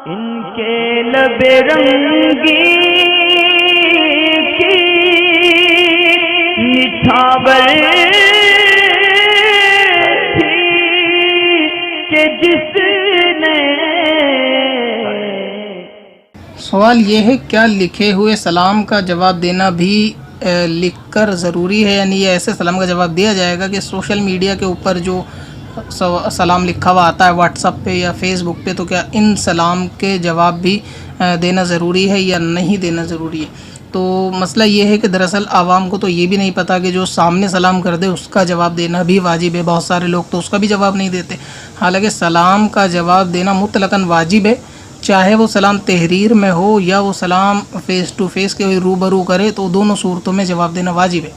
इनके लबे रंगी की निठावर थी कि जिसने। सवाल ये है, क्या लिखे हुए सलाम का जवाब देना भी लिखकर ज़रूरी है? यानी ये ऐसे सलाम का जवाब दिया जाएगा कि सोशल मीडिया के ऊपर जो सलाम लिखा हुआ आता है व्हाट्सएप पे या फेसबुक पे, तो क्या इन सलाम के जवाब भी देना ज़रूरी है या नहीं देना ज़रूरी है? तो मसला ये है कि दरअसल आवाम को तो ये भी नहीं पता कि जो सामने सलाम कर दे उसका जवाब देना भी वाजिब है। बहुत सारे लोग तो उसका भी जवाब नहीं देते। हालांकि सलाम का जवाब देना मुतलकन वाजिब है, चाहे वो सलाम तहरीर में हो या वो सलाम फ़ेस टू फेस के रूबरू करे, तो दोनों सूरतों में जवाब देना वाजिब है।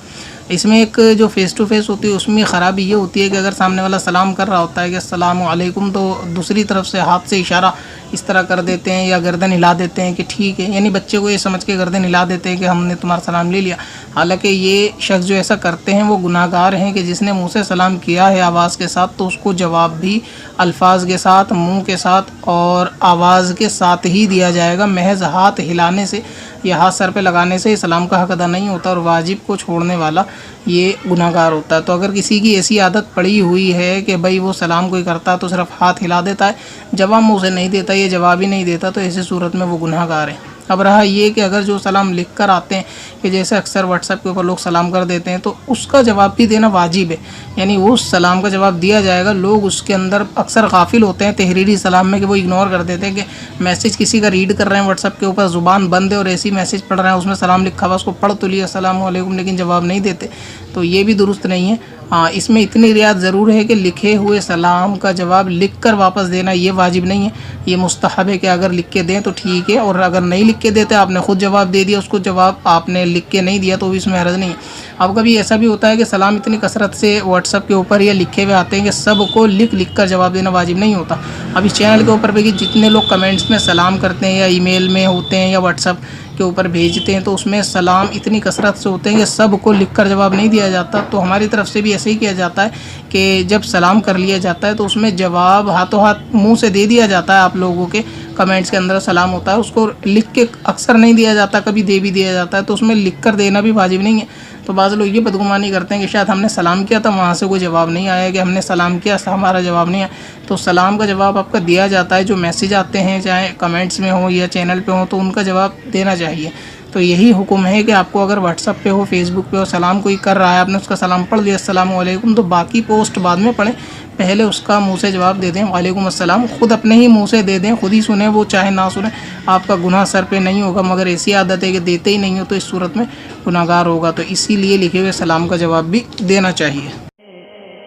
इसमें एक जो फ़ेस टू फेस होती है उसमें ख़राबी ये होती है कि अगर सामने वाला सलाम कर रहा होता है कि अस्सलामु अलैकुम, तो दूसरी तरफ से हाथ से इशारा इस तरह कर देते हैं या गर्दन हिला देते हैं कि ठीक है, यानी बच्चे को ये समझ के गर्दन हिला देते हैं कि हमने तुम्हारा सलाम ले लिया। हालांकि ये शख्स जो ऐसा करते हैं वो गुनाहगार हैं कि जिसने मुँह से सलाम किया है आवाज़ के साथ, तो उसको जवाब भी अल्फाज के साथ, मुँह के साथ और आवाज़ के साथ ही दिया जाएगा। महज हाथ हिलाने से या हाथ सर पे लगाने से सलाम का हक अदा नहीं होता और वाजिब को छोड़ने वाला ये गुनाहगार होता है। तो अगर किसी की ऐसी आदत पड़ी हुई है कि भाई वो सलाम कोई करता है तो सिर्फ हाथ हिला देता है, जवाब मुँह से नहीं देता, ये जवाब ही नहीं देता, तो ऐसी सूरत में वो गुनाहगार है। अब रहा ये कि अगर जो सलाम लिख कर आते हैं कि जैसे अक्सर व्हाट्सएप के ऊपर लोग सलाम कर देते हैं, तो उसका जवाब भी देना वाजिब है। यानी उस सलाम का जवाब दिया जाएगा। लोग उसके अंदर अक्सर गाफिल होते हैं तहरीरी सलाम में कि वो इग्नोर कर देते हैं कि मैसेज किसी का रीड कर रहे हैं व्हाट्सएप के ऊपर, ज़ुबान बंद है और ऐसी मैसेज पढ़ रहे हैं, उसमें सलाम लिखा हुआ, उसको पढ़ तो लिया अस्सलामु अलैकुम, लेकिन जवाब नहीं देते, तो ये भी दुरुस्त नहीं है। हाँ, इसमें इतनी रियायत ज़रूर है कि लिखे हुए सलाम का जवाब लिख कर वापस देना ये वाजिब नहीं है, ये मुस्तहब है कि अगर लिख के दें तो ठीक है, और अगर नहीं लिख के देते, आपने ख़ुद जवाब दे दिया, उसको जवाब आपने लिख के नहीं दिया, तो भी इसमें हर्ज नहीं है। अब कभी ऐसा भी होता है कि सलाम इतनी कसरत से व्हाट्सएप के ऊपर या लिखे हुए आते हैं कि सबको लिख कर जवाब देना वाजिब नहीं होता। अब इस चैनल के ऊपर भी जितने लोग कमेंट्स में सलाम करते हैं या ईमेल में होते हैं या व्हाट्सएप के ऊपर भेजते हैं, तो उसमें सलाम इतनी कसरत से होते हैं कि सबको लिखकर जवाब नहीं दिया जाता। तो हमारी तरफ से भी ऐसे ही किया जाता है कि जब सलाम कर लिया जाता है तो उसमें जवाब हाथों हाथ मुंह से दे दिया जाता है। आप लोगों के कमेंट्स के अंदर सलाम होता है, उसको लिख के अक्सर नहीं दिया जाता, कभी दे भी दिया जाता है, तो उसमें लिख कर देना भी वाजिब नहीं है। तो बाज़ लोग ये बदगुमानी करते हैं कि शायद हमने सलाम किया था, वहाँ से कोई जवाब नहीं आया, कि हमने सलाम किया हमारा जवाब नहीं आया। तो सलाम का जवाब आपका दिया जाता है, जो मैसेज आते हैं चाहे कमेंट्स में हो या चैनल पे हो, तो उनका जवाब देना चाहिए। तो यही हुक्म है कि आपको अगर व्हाट्सएप पे हो, फेसबुक पे हो, सलाम कोई कर रहा है, आपने उसका सलाम पढ़ लिया अस्सलामु अलैकुम, तो बाकी पोस्ट बाद में पढ़ें, पहले उसका मुंह से जवाब दे दें वालेकुम अस्सलाम, ख़ुद अपने ही मुंह से दे दें, खुद ही सुने वो चाहे ना सुने, आपका गुनाह सर पे नहीं होगा। मगर ऐसी आदत है कि देते ही नहीं हो तो इस सूरत में गुनाहगार होगा। तो इसीलिए लिखे हुए सलाम का जवाब भी देना चाहिए।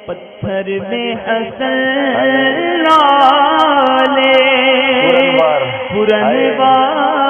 पत्थर में हसन लाले पुरनवार